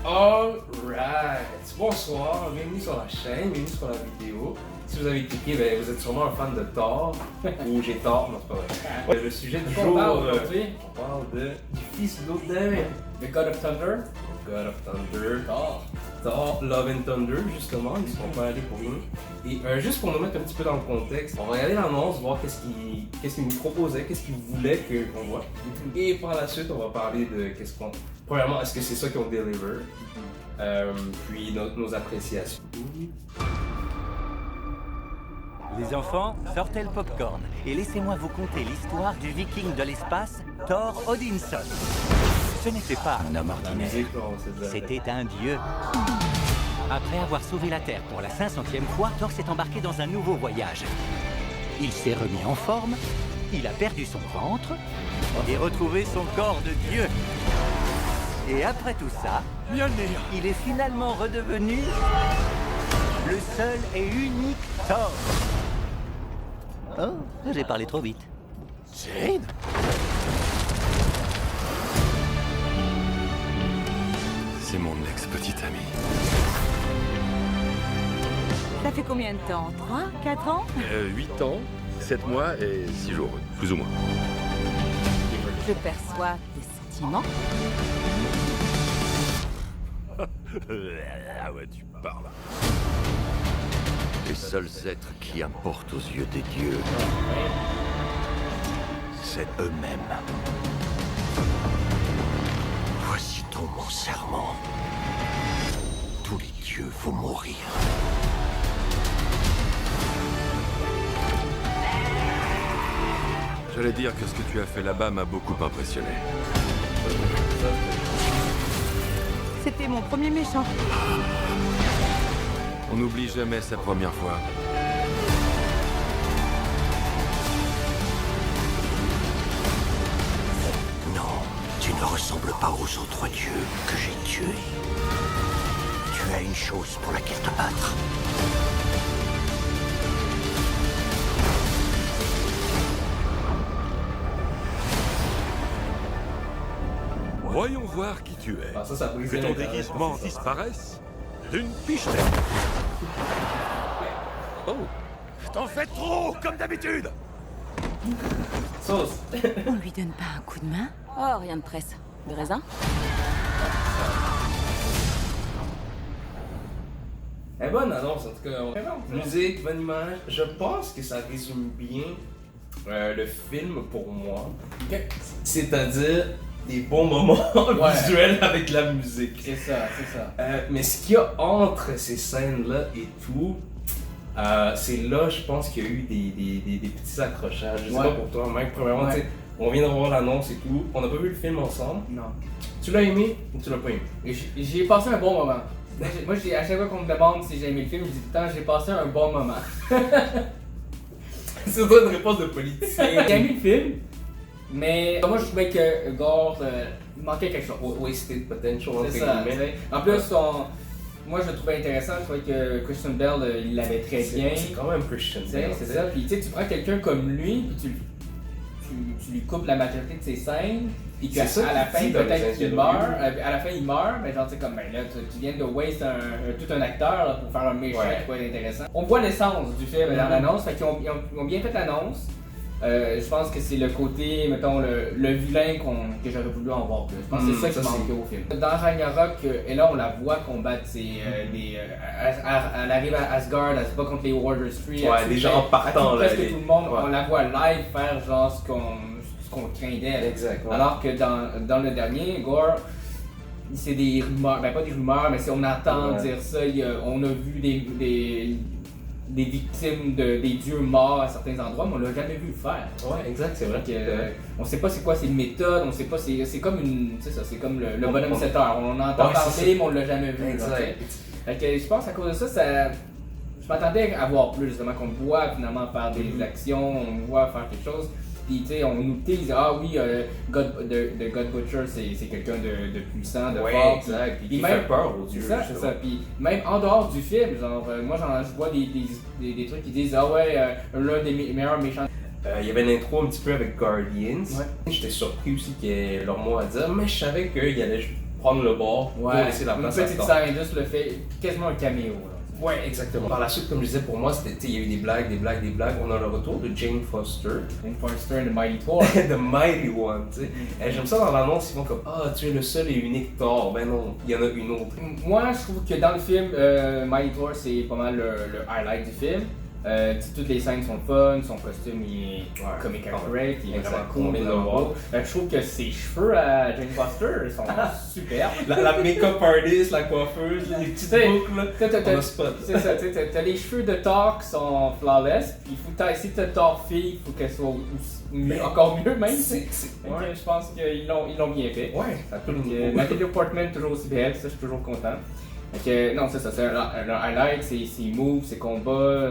Alright! Bonsoir, bienvenue sur la chaîne, bienvenue sur la vidéo. Si vous avez cliqué, ben, vous êtes sûrement un fan de Thor, ou j'ai tort, non c'est pas vrai. Le sujet du jour, on parle aujourd'hui? On parle du fils d'Odin, The God of Thunder? God of Thunder, Thor. Thor, Love and Thunder, justement, ils sont pas allés pour nous. Et juste pour nous mettre un petit peu dans le contexte, on va regarder l'annonce, voir qu'est-ce qu'ils nous proposaient, qu'est-ce qu'ils voulaient qu'on voit. Et par la suite, on va parler de qu'est-ce qu'on... Premièrement, est-ce que c'est ça qu'ils ont deliver? Puis nos appréciations. Les enfants, sortez le popcorn et laissez-moi vous conter l'histoire du viking de l'espace, Thor Odinson. Ce n'était pas un homme La ordinaire, musique, on sait déjà. c'était un dieu. Après avoir sauvé la Terre pour la 500e fois, Thor s'est embarqué dans un nouveau voyage. Il s'est remis en forme, il a perdu son ventre et retrouvé son corps de dieu. Et après tout ça, il est finalement redevenu le seul et unique Thor. Oh, j'ai parlé trop vite. Jane? C'est mon ex-petite amie. Ça fait combien de temps? 3, 4 ans? 8 ans, 7 mois et 6 jours, plus ou moins. Je perçois des sentiments. Ah ouais, tu parles. Les seuls êtres qui importent aux yeux des dieux, c'est eux-mêmes. Voici donc mon serment. Tous les dieux vont mourir. J'allais dire que ce que tu as fait là-bas m'a beaucoup impressionné. C'était mon premier méchant. On n'oublie jamais sa première fois. Non, tu ne ressembles pas aux autres dieux que j'ai tués. Tu as une chose pour laquelle te battre. Voyons voir qui tu es. Ah, ça brise Que ton l'Internet, déguisement c'est ça. disparaisse d'une pichenette. Oh, t'en fais trop, comme d'habitude. Sauce! On lui donne pas un coup de main? Oh, rien de presse. De raisin? Elle est bonne annonce en tout cas. Musique, bonne image. Je pense que ça résume bien le film pour moi. C'est-à-dire des bons moments visuels avec la musique. C'est ça, c'est ça. Mais ce qu'il y a entre ces scènes-là et tout, c'est là, je pense qu'il y a eu des petits accrochages. Je sais pas pour toi, Mike, premièrement, tu sais, on vient de voir l'annonce et tout. On n'a pas vu le film ensemble. Non. Tu l'as aimé ou tu l'as pas aimé? Et j'ai passé un bon moment. Moi, à chaque fois qu'on me demande si j'ai aimé le film, je dis tout le temps, j'ai passé un bon moment. C'est toi une réponse de politicien. J'ai aimé le film, mais moi je trouvais que Gore, il manquait quelque chose. Wasted potential, entre C'est ça, tu guillemets. sais. En plus, moi je le trouvais intéressant, je trouvais que Christian Bale, il l'avait très bien. C'est quand même Christian Tu sais, Bale. c'est ça. Puis tu sais, tu prends quelqu'un comme lui, puis tu lui coupes la majorité de ses scènes, puis C'est ça qu'à la qu'il fin, dit dans les peut-être qu'il interviews. meurt. À la fin, il meurt, mais genre, tu sais, comme, ben là, tu viens de waste tout un acteur là, pour faire un méchant qui pourrait être intéressant. On voit l'essence du film dans l'annonce, fait qu'ils ont bien fait l'annonce. Je pense que c'est le côté, mettons, le vilain que j'aurais voulu en voir plus. Je pense que c'est ça qui manquait au film. Dans Ragnarok, et là on la voit combattre elle arrive à Asgard, elle se bat contre les Warriors 3. Ouais, des gens partants, là, presque tout le monde, ouais. on la voit live faire genre ce qu'on craint d'elle. Exact, ouais. Alors que dans le dernier, Gore, c'est des rumeurs, ben pas des rumeurs, mais si on entend dire ça, on a vu des victimes des dieux morts à certains endroits, mais on l'a jamais vu le faire. Ouais, exact, c'est vrai. On sait pas c'est quoi ses méthodes, on sait pas, c'est comme c'est comme le bonhomme 7 heures. On en entend Ouais, c'est parler, mais on l'a jamais vu. Exact. Là, fait que je pense à cause de ça, je m'attendais à voir plus, justement, qu'on le voit finalement faire des actions, on le voit faire quelque chose. Puis tu sais, on nous tease, ah oui, God Butcher, c'est quelqu'un de puissant, de fort. Exact. Puis Qui même fait peur aux c'est dieux. ça, c'est ça. Puis même en dehors du film, genre, moi je vois des trucs qui disent, ah ouais, l'un des meilleurs méchants. Il y avait l'intro un petit peu avec Guardians. Ouais. J'étais surpris aussi qu'il y ait leur mot à dire, mais je savais qu'il allait prendre le bord pour laisser la place à une petite Thor. scène, juste le fait, quasiment un caméo. Là. Ouais, exactement. Par la suite, comme je disais, pour moi, il y a eu des blagues. On a le retour de Jane Foster. Jane Foster and the Mighty Thor. The Mighty One, tu sais. Et j'aime ça dans l'annonce, ils vont comme tu es le seul et unique Thor. Ben non, il y en a une autre. Moi, je trouve que dans le film, Mighty Thor, c'est pas mal le highlight du film. Toutes les scènes sont fun, son costume il est comic accurate, il est vraiment cool, vraiment beau. Je trouve que ses cheveux à Jane Foster sont superbes. La make-up artist, la coiffeuse, les petites boucles, on a spot. C'est ça, t'as les cheveux de Thor qui sont flawless, puis si t'as Thor fille, il faut qu'elle soit encore mieux même. Je pense qu'ils l'ont bien fait. Ouais, absolument. Natalie Portman toujours aussi belle, ça je suis toujours content. Non, c'est ça, c'est un highlight, ses moves, ses combats,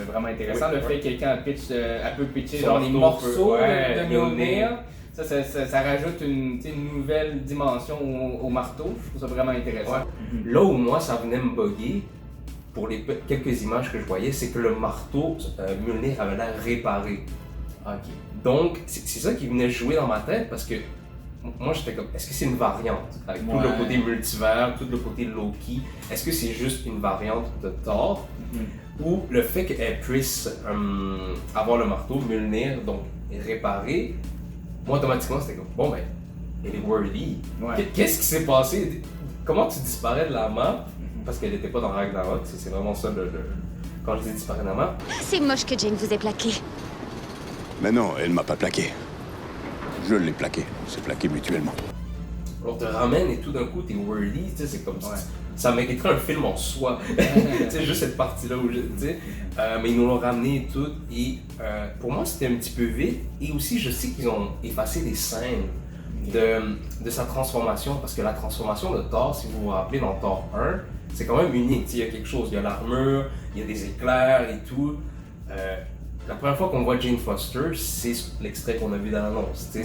vraiment intéressant. Le fait que quelqu'un peut pitcher genre les morceaux de Mjolnir, ça rajoute une nouvelle dimension au marteau. Je trouve ça vraiment intéressant. Là où moi ça venait me bugger, pour les quelques images que je voyais, c'est que le marteau, Mjolnir avait l'air réparé. Donc, c'est ça qui venait jouer dans ma tête parce que moi j'étais comme, est-ce que c'est une variante? Avec tout le côté multivers, tout le côté Loki, est-ce que c'est juste une variante de Thor? Ou le fait qu'elle puisse avoir le marteau, Mjolnir, donc réparer, moi automatiquement c'était comme, bon ben, elle est worthy. Qu'est-ce qui s'est passé? Comment tu disparais de la map? Parce qu'elle n'était pas dans Ragnarok, c'est vraiment ça quand je dis disparaître de la map. C'est moche que Jane vous ait plaqué. Mais non, elle m'a pas plaqué. Je l'ai plaqué. C'est plaqué mutuellement. On te ramène et tout d'un coup t'es worthy, tu sais, c'est comme ça mériterait un film en soi. Tu sais, juste cette partie-là où tu sais. Mais ils nous l'ont ramené et tout. Et pour moi c'était un petit peu vite. Et aussi je sais qu'ils ont effacé des scènes de sa transformation. Parce que la transformation de Thor, si vous vous rappelez dans Thor 1, c'est quand même unique. Il y a quelque chose, il y a l'armure, il y a des éclairs et tout. La première fois qu'on voit Jane Foster, c'est l'extrait qu'on a vu dans l'annonce. C'est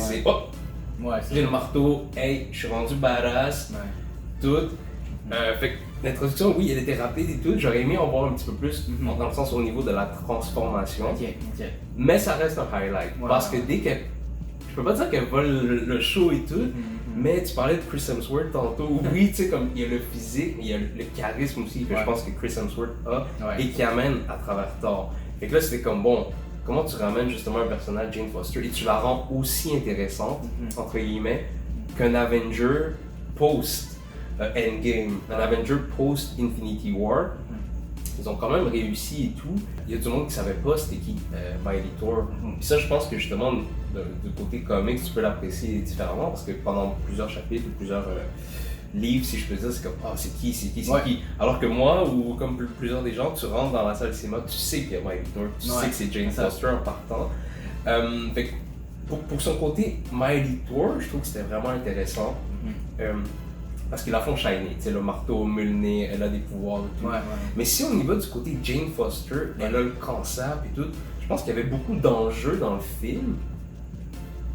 j'ai le marteau, hey, je suis rendu badass, tout. Fait que l'introduction, oui, elle était rapide et tout. J'aurais aimé en voir un petit peu plus, dans le sens au niveau de la transformation. Mais ça reste un highlight. Parce que dès qu'elle. Je peux pas dire qu'elle vole le show et tout, mais tu parlais de Chris Hemsworth tantôt. Oui, tu sais, comme il y a le physique, mais il y a le charisme aussi que je pense que Chris Hemsworth a et qui amène à travers Thor. Fait que là, c'était comme bon, comment tu ramènes justement un personnage, Jane Foster, et tu la rends aussi intéressante, entre guillemets, qu'un Avenger post-Endgame, un Avenger post-Infinity War. Ils ont quand même réussi et tout. Il y a du monde qui savait pas c'était qui Mighty Thor. Puis ça, je pense que justement, du côté comics, tu peux l'apprécier différemment parce que pendant plusieurs chapitres ou plusieurs livres, si je peux dire, c'est comme c'est qui. Alors que moi, ou comme plusieurs des gens, tu rentres dans la salle de cinéma, tu sais qu'il y a Mighty Thor, tu sais que c'est Jane Foster en partant. Fait que pour son côté Mighty Thor, je trouve que c'était vraiment intéressant. Parce qu'ils la font shiner, tu sais, le marteau, Mjolnir, elle a des pouvoirs et tout. Mais si on y va du côté Jane Foster, elle a le cancer et tout, je pense qu'il y avait beaucoup d'enjeux dans le film,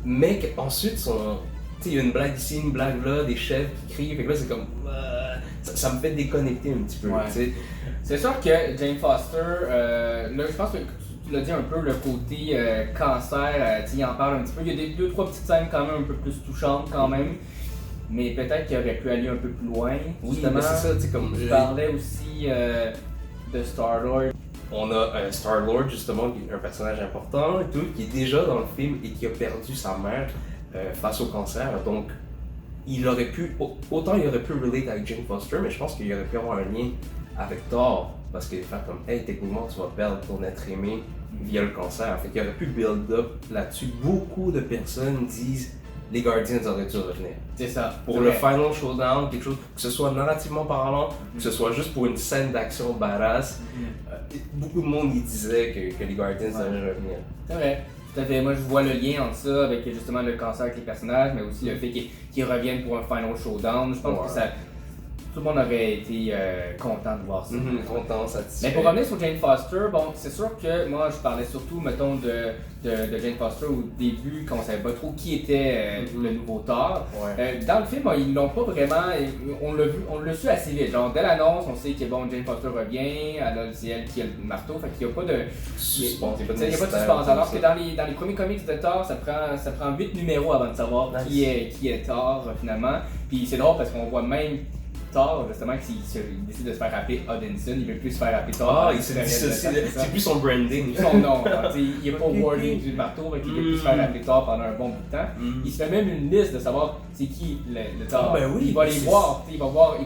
mais qu'ensuite, tu sais, il y a une blague ici, une blague là, des chefs qui crient, fait que là c'est comme, ça me fait déconnecter un petit peu, tu sais. C'est sûr que Jane Foster, là je pense que tu l'as dit un peu, le côté cancer, il en parle un petit peu, il y a des 2-3 petites scènes quand même un peu plus touchantes quand même. Mais peut-être qu'il aurait pu aller un peu plus loin. Justement, c'est ça, tu sais, comme. Je parlais aussi de Star-Lord. On a Star-Lord, justement, qui est un personnage important et tout, qui est déjà dans le film et qui a perdu sa mère face au cancer. Donc, il aurait pu. Autant il aurait pu relate avec Jane Foster, mais je pense qu'il aurait pu avoir un lien avec Thor. Parce qu'il fait comme, hey, techniquement, tu vas perdre ton être aimé via le cancer. Fait qu'il aurait pu build up là-dessus. Beaucoup de personnes disent. Les Guardians auraient dû revenir. C'est ça. Pour le final showdown, quelque chose, que ce soit narrativement parlant, que ce soit juste pour une scène d'action badass, beaucoup de monde y disait que les Guardians allaient revenir. C'est vrai. Tout à fait. Moi, je vois le lien entre ça avec justement le cancer avec les personnages, mais aussi le fait qu'ils reviennent pour un final showdown. Je pense que tout le monde aurait été content de voir ça. Content, satisfait. Mais pour revenir sur Jane Foster, bon, c'est sûr que moi je parlais surtout, mettons, de Jane Foster au début, quand on savait pas trop qui était le nouveau Thor. Ouais. Dans le film, ils l'ont pas vraiment, on l'a su assez vite. Genre, dès l'annonce, on sait que bon, Jane Foster revient, c'est elle qui a le marteau, fait qu'il n'y a pas de suspense. Il n'y a pas de suspense. Alors que dans les premiers comics de Thor, ça prend 8 numéros avant de savoir qui est Thor finalement. Puis c'est drôle parce qu'on voit même Thor, justement, qu'il décide de se faire appeler Odinson, il veut plus se faire appeler Thor. Ah, il se dissocie, c'est plus son branding. Son nom, il n'est pas wording du marteau, il veut plus se faire appeler Thor pendant un bon bout de temps. Il se fait même une liste de savoir c'est qui le Thor. Ah, ben oui, il va les voir, il va voir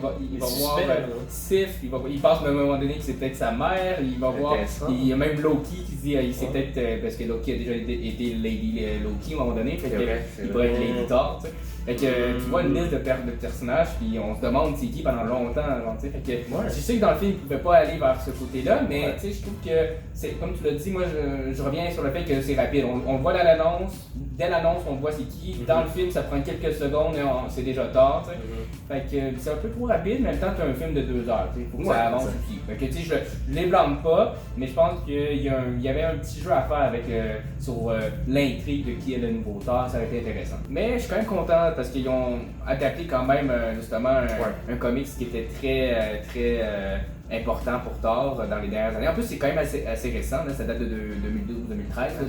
suspect, Sif, il pense même à un moment donné que c'est peut-être sa mère, il va voir, il y a même Loki qui dit c'est peut-être parce que Loki a déjà été Lady Loki à un moment donné, fait qu'il pourrait être Lady Thor, tu sais. Fait que tu vois une liste de personnages, puis on se demande c'est qui pendant longtemps. Genre, fait que, je sais que dans le film, ils ne pouvaient pas aller vers ce côté-là, mais je trouve que, c'est comme tu l'as dit, moi je reviens sur le fait que c'est rapide. On le voit dans l'annonce, dès l'annonce, on voit c'est qui. Dans le film, ça prend quelques secondes et c'est déjà tard. Fait que c'est un peu trop rapide, mais en même temps, tu as un film de 2 heures. Il faut que ça avance aussi. Fait que je les blâme pas, mais je pense qu'il y avait un petit jeu à faire avec sur l'intrigue de qui est le nouveau Thor, ça aurait été intéressant. Mais je suis quand même content parce qu'ils ont adapté quand même justement un comics qui était très important pour Thor dans les dernières années. En plus, c'est quand même assez récent, là, ça date de 2012-2013,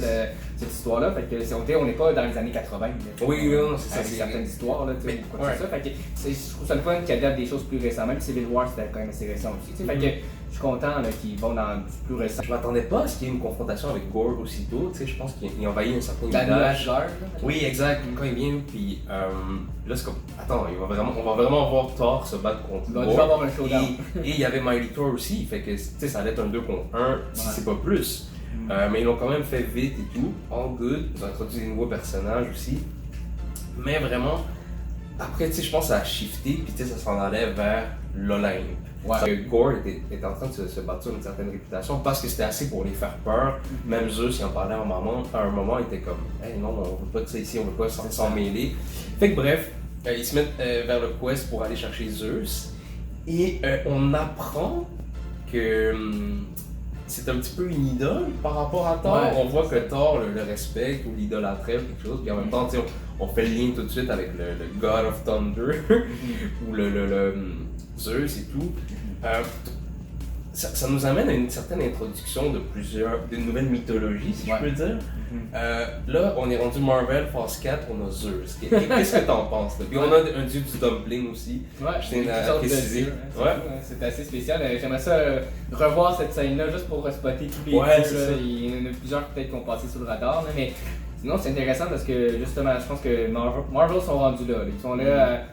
cette histoire-là. Fait que on n'est pas dans les années 80. Oui, non, c'est ça. Avec certaines histoires, là, tu sais, quoi que ça. Fait que je trouve ça le fun qu'ils adaptent des choses plus récentes. Même Civil War, c'était quand même assez récent aussi. Fait que je suis content qu'ils vont dans du plus récent. Je m'attendais pas à ce qu'il y ait une confrontation avec Gore aussitôt. Je pense qu'il envahit un certain village. Asgard. Oui, exact. Quand il vient, puis là, c'est comme. Attends, on va vraiment voir Thor se battre contre Gore. Il va déjà avoir un showdown. Et il y avait Mighty Thor aussi, fait que ça allait être un 2 contre 1, si c'est pas plus. Mais ils l'ont quand même fait vite et tout, all good. Ils ont introduit des nouveaux personnages aussi. Mais vraiment, après, je pense que ça a shifté, puis ça s'en allait vers l'Olympe. Gore était en train de se bâtir une certaine réputation parce que c'était assez pour les faire peur. Même Zeus, il en parlait à un moment, il était comme hey, non, on veut pas de ça ici, on veut pas s'en mêler. Fait que bref, ils se mettent vers le quest pour aller chercher Zeus. Et on apprend que c'est un petit peu une idole par rapport à Thor. On voit que Thor le respecte ou l'idolâtrait ou quelque chose. Puis en même temps, on fait le lien tout de suite avec le God of Thunder ou le Zeus et tout. Ça nous amène à une certaine introduction d'une nouvelle mythologie, si je peux dire. Là, on est rendu Marvel, phase 4, on a Zeus. Qu'est-ce que t'en penses? Puis on a un dieu du dumpling aussi. Je tiens à préciser. C'est assez spécial. J'aimerais ça revoir cette scène-là juste pour spotter tous les dieux. Il y en a plusieurs peut-être qui ont passé sous le radar, mais sinon c'est intéressant parce que justement, je pense que Marvel sont rendus là. Ils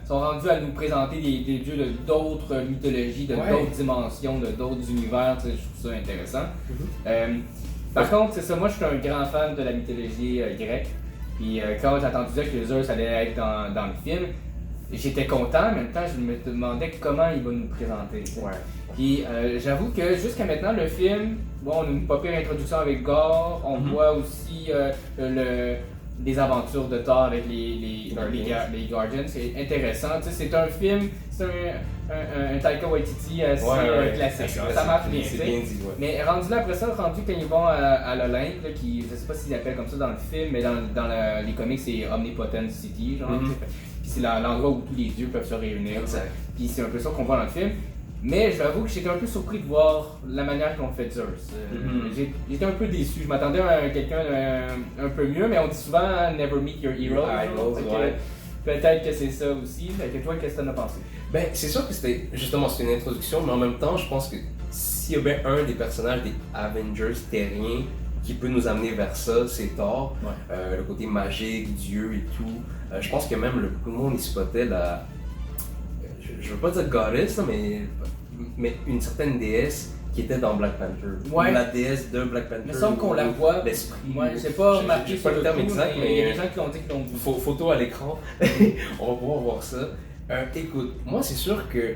sont rendus à nous présenter des dieux de d'autres mythologies, de d'autres dimensions, de d'autres univers. Je trouve ça intéressant. Par contre, c'est ça, moi je suis un grand fan de la mythologie grecque. Puis quand j'ai entendu dire que Zeus allait être dans le film, j'étais content, en même temps je me demandais comment il va nous présenter. Puis j'avoue que jusqu'à maintenant, le film, bon, on a une pas pire introduction avec Gore, on voit aussi des aventures de Thor avec les Guardians, c'est intéressant. C'est un film, c'est un Taika Waititi assez classique, ça marche bien. Mais rendu là après ça, quand ils vont à l'Olympe, je sais pas s'ils appellent comme ça dans le film, mais dans les comics c'est Omnipotent City, genre. Puis c'est l'endroit où tous les dieux peuvent se réunir. Puis c'est un peu ça qu'on voit dans le film. Mais j'avoue que j'étais un peu surpris de voir la manière qu'on fait Zeus. J'étais un peu déçu. Je m'attendais à quelqu'un un peu mieux, mais on dit souvent Never meet your hero. Peut-être que c'est ça aussi. Fait que toi, qu'est-ce que t'en as pensé? Ben, c'est sûr que c'était une introduction, mais en même temps, je pense que s'il y a bien un des personnages des Avengers terriens qui peut nous amener vers ça, c'est Thor. Le côté magique, Dieu et tout. Je pense que même beaucoup de monde il spottait la. Je veux pas dire goddess, mais une certaine déesse qui était dans Black Panther. La déesse de Black Panther. Il me semble qu'on la voit. L'esprit. C'est pas marqué sur le terme exact, mais il y a des gens qui l'ont dit qu'ils l'ont vu. Photo à l'écran. On va pouvoir voir ça. Écoute, moi c'est sûr que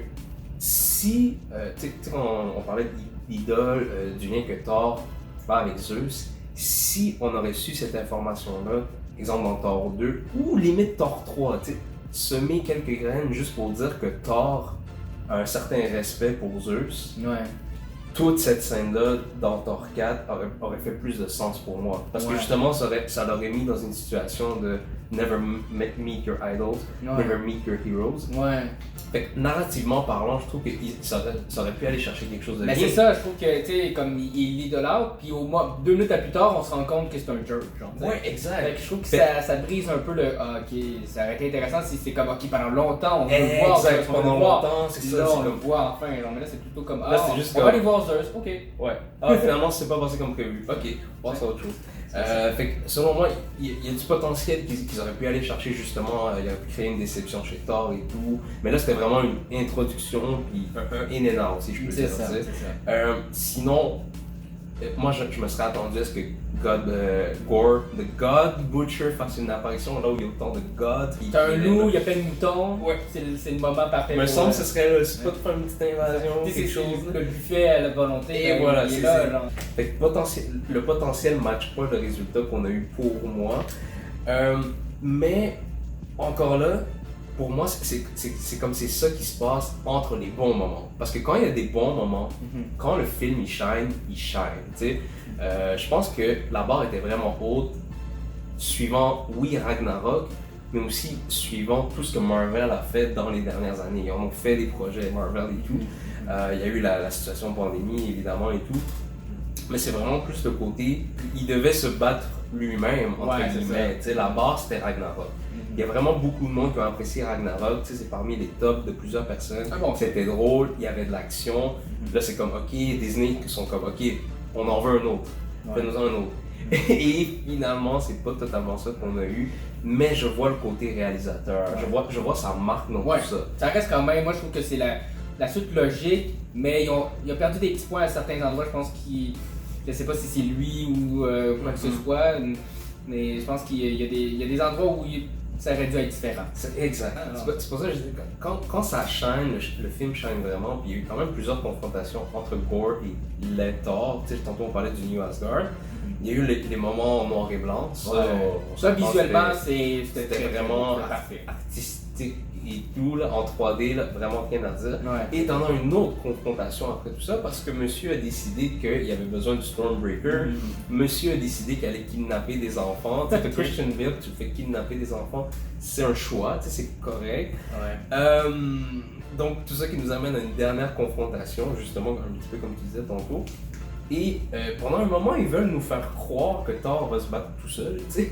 si, tu sais, on parlait d'idole, du lien que Thor fait avec Zeus, si on aurait su cette information-là, exemple dans Thor 2, ou limite Thor 3, tu sais, semer quelques graines juste pour dire que Thor un certain respect pour Zeus, Ouais. toute cette scène-là dans Thor 4 aurait fait plus de sens pour moi. Parce que Ouais. justement, ça l'aurait mis dans une situation de never meet your idols, Ouais. never meet your heroes. Ouais. Fait que narrativement parlant, je trouve que ça aurait pu aller chercher quelque chose de Mais bien. c'est ça, je trouve que, tu sais, comme il l'idolâtre, puis 2 minutes plus tard, on se rend compte que c'est un jerk, genre. t'sais. Ouais, exact. Fait que je trouve que ça brise un peu le. Ah, ok, ça aurait été intéressant si c'est comme, ok, pendant longtemps, on veut le voir. Exact, Zeus, on veut pendant le voir. longtemps, c'est ça. Là, c'est on le comme... voit enfin. Genre, mais là, c'est plutôt comme, Là, c'est juste on comme- va aller voir Zeus, ok. Ouais. Ah, finalement, c'est pas passé comme prévu. Ok, on passe à autre chose. Fait que selon moi, il y a du potentiel qu'ils auraient pu aller chercher justement. Ils auraient pu créer une déception chez Thor et tout. Mais là, c'était vraiment une introduction, puis un in and out, si je peux C'est dire. ça, tu sais. c'est ça. Sinon, moi, je me serais attendu à ce que Gore, the God Butcher, fasse une apparition là où il y a autant de God. T'as un loup, il y a plein de moutons. Ouais. C'est le moment parfait. Il me pour, semble que ce serait le spot de faire une petite invasion, tu sais, quelque c'est chose. le buffet à la volonté. Et ben, voilà, il est c'est là, ça. genre. Fait que le potentiel ne match pas le résultat qu'on a eu pour moi. Mais encore là, pour moi, c'est comme c'est ça qui se passe entre les bons moments. Parce que quand il y a des bons moments, quand le film il shine, tu sais. Je pense que la barre était vraiment haute, suivant, oui, Ragnarok, mais aussi suivant tout ce que Marvel a fait dans les dernières années. Ils ont fait des projets Marvel et tout. Il y a eu la situation pandémie, évidemment, et tout. Mais c'est vraiment plus le côté, il devait se battre lui-même, entre Ouais, c'est guillemets. Tu sais, la barre, c'était Ragnarok. Il y a vraiment beaucoup de monde qui ont apprécié Ragnarok, tu sais, c'est parmi les tops de plusieurs personnes. Ah bon? C'était drôle, il y avait de l'action. Là, c'est comme, ok, Disney qui sont comme, ok, on en veut un autre, fais-nous un autre. Et finalement, c'est pas totalement ça qu'on a eu, mais je vois le côté réalisateur, je vois sa marque dans Ouais. tout ça. Ça reste quand même, moi je trouve que c'est la suite logique, mais ils ont perdu des petits points à certains endroits. Je pense je sais pas si c'est lui ou quoi que ce soit, mais je pense qu'il y a des endroits où ça aurait dû être différent. C'est exact. Ah, C'est pour ça que je dis, quand ça shine, le film shine vraiment, puis il y a eu quand même plusieurs confrontations entre Gore et les Thor. Tu sais, tantôt on parlait du New Asgard. Il y a eu les moments en noir et blanc. Ça visuellement, c'était c'était vraiment parfait. artistique et tout, là, en 3D, là, vraiment rien à dire. Ouais. Et t'en as une autre confrontation après tout ça parce que monsieur a décidé qu'il y avait besoin du Stormbreaker. Monsieur a décidé qu'il allait kidnapper des enfants. Tu sais, Christian Bale, tu le fais kidnapper des enfants, c'est un choix, tu sais, c'est correct. Ouais. Donc tout ça qui nous amène à une dernière confrontation, justement un petit peu comme tu disais tantôt. Et pendant un moment, ils veulent nous faire croire que Thor va se battre tout seul, tu sais.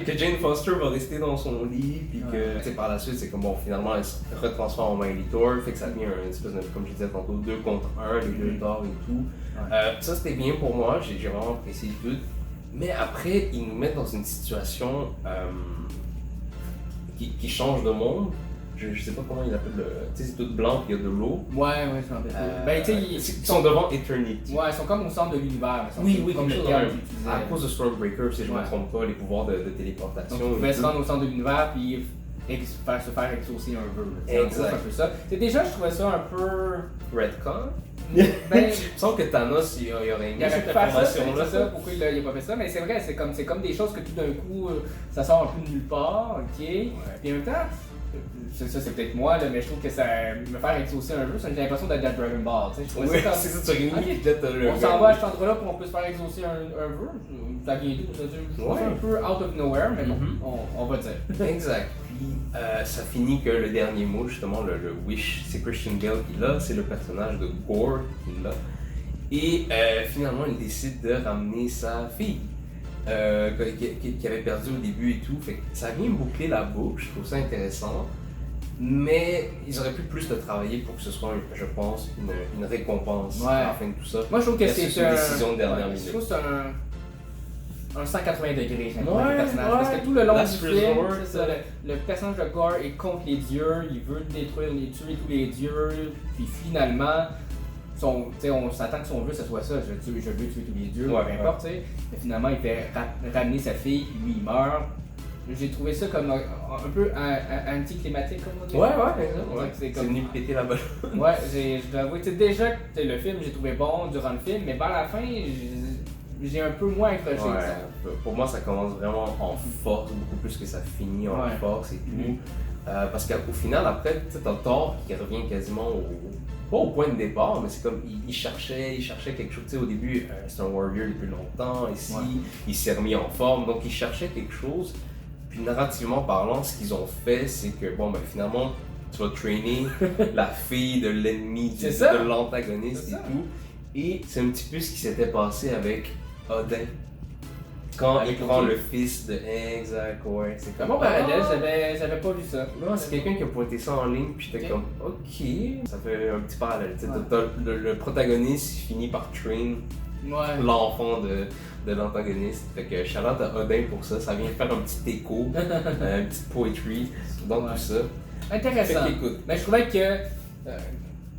Que Jane Foster va rester dans son lit, puis que tu sais, par la suite, c'est comme bon, finalement, elle se retransforme en Mighty Thor, fait que ça devient une espèce de, comme je disais tantôt, 2 contre 1, les deux Thor et tout. Ça, c'était bien pour moi, j'ai vraiment apprécié tout. Mais après, ils nous mettent dans une situation qui change de monde. Je sais pas comment ils appellent le. Tu sais, c'est tout blanc, puis il y a de l'eau. Ouais, je m'en rappelle. Ben, tu sais, Ils sont devant Eternity. ouais, ils sont comme au centre de l'univers. Ils sont Oui, comme quelque le chose terme de- qu'ils utilisaient. à cause de Stormbreaker, si je ne Ouais. me trompe pas, les pouvoirs de téléportation. Donc, ils et pouvaient se tout. rendre au centre de l'univers puis se faire exaucer un vœu. C'est en gros, Exact. c'est un peu ça. C'est déjà, je trouvais ça un peu. Redcon. Ben, Il me semble que Thanos, il aurait il aimé aurait cette pu faire ça, information-là. c'est ça, pourquoi il a pas fait ça, mais c'est vrai, c'est comme des choses que tout d'un coup, ça sort un peu de nulle part, ok? Puis en même temps, ça c'est peut-être moi, là, mais je trouve que ça me faire exaucer un vœu, ça j'ai l'impression d'être dans Dragon Ball, tu sais. Je trouvais Oui, ça comme- c'est ça, tu aurais Ok. mis peut-être le. On s'en va à cet endroit-là pour qu'on puisse faire exaucer un vœu. Ça vient d'où? Je trouve ça un peu out of nowhere, mais bon, on va dire. Exact. Puis ça finit que le dernier mot, justement, le Wish, c'est Christian Bale qui l'a, c'est le personnage de Gore qui l'a. Et finalement, il décide de ramener sa fille. Qui avait perdu au début et tout. Fait que ça vient boucler la boucle, je trouve ça intéressant. Mais ils auraient pu plus le travailler pour que ce soit, je pense, une récompense à la fin de tout ça. Moi je trouve que Versus c'est une décision de dernière minute. Je trouve que c'est un 180 degrés, j'aime Ouais, le personnage. ouais. Parce que tout le long Last du film, resort, c'est ça, le personnage de Gore est contre les dieux, il veut tuer tous les dieux, puis finalement, on s'attend que son vœu, ce soit ça, je veux tuer tous les dieux, Ouais, peu importe, tu sais. Mais finalement, il fait ramener sa fille, puis lui il meurt. J'ai trouvé ça comme un peu anticlimatique, comme on dit. C'est comme- venu péter la balle. Ouais, je dois avouer, tu sais, déjà, le film, j'ai trouvé bon durant le film, mais vers la fin, j'ai un peu moins accroché que ça. Pour moi, ça commence vraiment en force, beaucoup plus que ça finit en Ouais. force et tout. Parce qu'au final, après, tu sais, t'as Thor qui revient quasiment pas au point de départ, mais c'est comme il cherchait quelque chose. Tu sais, au début, c'est un warrior depuis longtemps, ici, il s'est remis en forme, donc il cherchait quelque chose. Puis narrativement parlant, ce qu'ils ont fait, c'est que bon, ben finalement, tu vas trainer la fille de l'ennemi, de l'antagoniste et tout. Et c'est un petit peu ce qui s'était passé avec Odin. Quand il prend le fils de... Exact, ouais. C'est comme... Bon parallèle, j'avais pas vu ça. Non, c'est quelqu'un qui a pointé ça en ligne, puis j'étais comme, ok, ça fait un petit parallèle. Tu sais, le protagoniste finit par train l'enfant de l'antagoniste. Fait que shout-out à Odin pour ça, ça vient faire un petit écho, une petite poetry dans tout ça. Intéressant. Mais je trouvais que...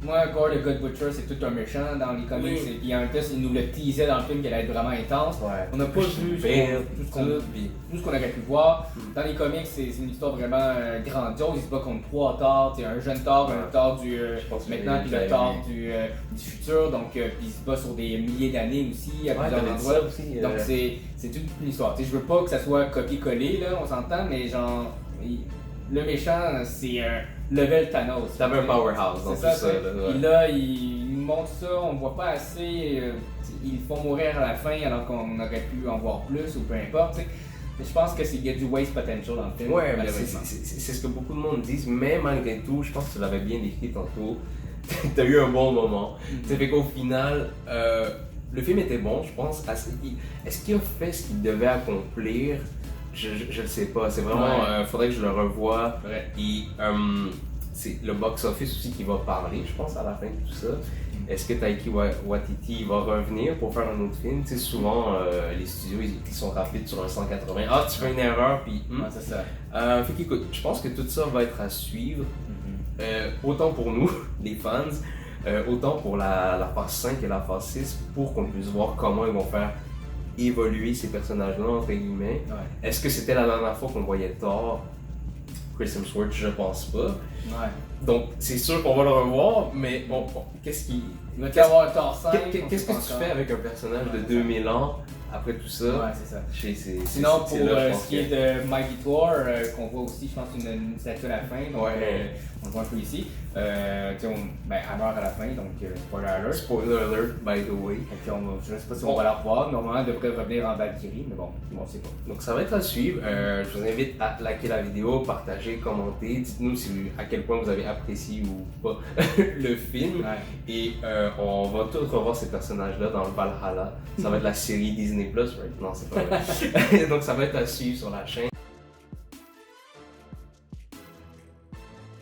moi, Gore the God Butcher, c'est tout un méchant dans les comics. Et puis en plus, il nous le teasait dans le film qu'elle allait être vraiment intense. On n'a pas vu tout ce qu'on aurait pu voir. Dans les comics, c'est une histoire vraiment grandiose. Il se bat contre 3 Thor. Un jeune Thor, un Thor du maintenant, puis le Thor du futur. Donc, puis il se bat sur des milliers d'années aussi, à plusieurs endroits. Donc, c'est toute une histoire. T'sais, je veux pas que ça soit copié-collé, là, on s'entend, mais genre, le méchant, c'est un level Thanos. T'avais un powerhouse dans tout ça. Puis là, il montre ça, on voit pas assez. Ils le font mourir à la fin alors qu'on aurait pu en voir plus ou peu importe. T'sais. Je pense qu'il y a du waste potential dans le film. Ouais, c'est ce que beaucoup de monde disent, mais malgré tout, je pense que tu l'avais bien décrit tantôt. T'as eu un bon moment. Ça fait qu'au final, le film était bon, je pense. Est-ce qu'il a fait ce qu'il devait accomplir? Je le sais pas, c'est vraiment, faudrait que je le revoie. Et c'est le box-office aussi qui va parler, je pense, à la fin de tout ça. Est-ce que Taiki Waititi va revenir pour faire un autre film? Tu sais, souvent, les studios, ils sont rapides sur un 180. Ah, tu fais une erreur, puis... c'est ça. Fait qu'écoute, je pense que tout ça va être à suivre. Autant pour nous, les fans, autant pour la phase 5 et la phase 6, pour qu'on puisse voir comment ils vont faire évoluer ces personnages-là, entre guillemets. Est-ce que c'était la dernière fois qu'on voyait Thor? Chris Hemsworth, je pense pas. Donc, c'est sûr qu'on va le revoir, mais bon, qu'est-ce qui... Il va y avoir un Thor 5. Qu'est-ce que tu fais avec un personnage de 2000 ans après tout ça? Ouais, c'est ça. Sinon, pour ce qui est de Mighty Thor, qu'on voit aussi, je pense, une statue à la fin. Donc, on le voit un peu ici. Elle meurt à la fin, donc spoiler alert. Spoiler alert, by the way. Et puis je ne sais pas si on va la revoir. Normalement, elle devrait revenir en Valkyrie, mais bon, on ne sait pas. Donc ça va être à suivre. Je vous invite à liker la vidéo, partager, commenter. Dites-nous à quel point vous avez apprécié ou pas le film. Et on va tous revoir ces personnages-là dans le Valhalla. Ça va être la série Disney+, right? Non, c'est pas vrai. Donc ça va être à suivre sur la chaîne.